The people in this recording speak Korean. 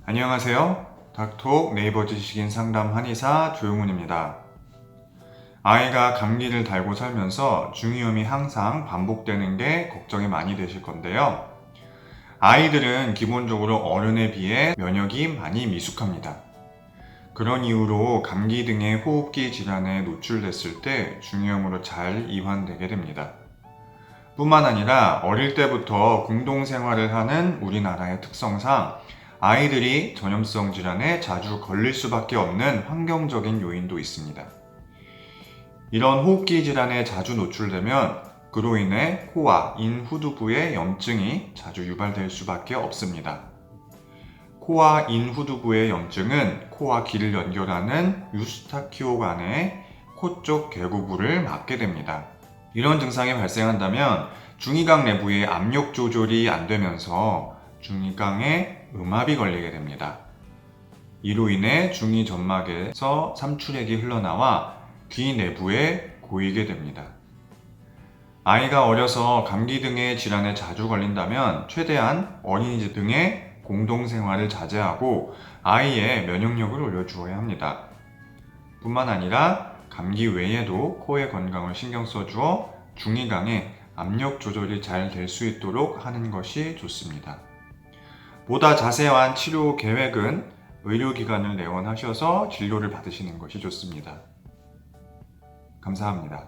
안녕하세요. 닥톡 네이버 지식인 상담 한의사 조용훈입니다. 아이가 감기를 달고 살면서 중이염이 항상 반복되는 게 걱정이 많이 되실 건데요. 아이들은 기본적으로 어른에 비해 면역이 많이 미숙합니다. 그런 이유로 감기 등의 호흡기 질환에 노출됐을 때 중이염으로 잘 이완되게 됩니다. 뿐만 아니라 어릴 때부터 공동생활을 하는 우리나라의 특성상 아이들이 전염성 질환에 자주 걸릴 수밖에 없는 환경적인 요인도 있습니다. 이런 호흡기 질환에 자주 노출되면 그로 인해 코와 인 후두부의 염증이 자주 유발될 수밖에 없습니다. 코와 인 후두부의 염증은 코와 귀를 연결하는 유스타키오관의 코 쪽 개구부를 막게 됩니다. 이런 증상이 발생한다면 중이강 내부의 압력 조절이 안 되면서 중이강에 음압이 걸리게 됩니다. 이로 인해 중이 점막에서 삼출액이 흘러나와 귀 내부에 고이게 됩니다. 아이가 어려서 감기 등의 질환에 자주 걸린다면 최대한 어린이집 등의 공동생활을 자제하고 아이의 면역력을 올려주어야 합니다. 뿐만 아니라 감기 외에도 코의 건강을 신경 써주어 중이강의 압력 조절이 잘 될 수 있도록 하는 것이 좋습니다. 보다 자세한 치료 계획은 의료기관을 내원하셔서 진료를 받으시는 것이 좋습니다. 감사합니다.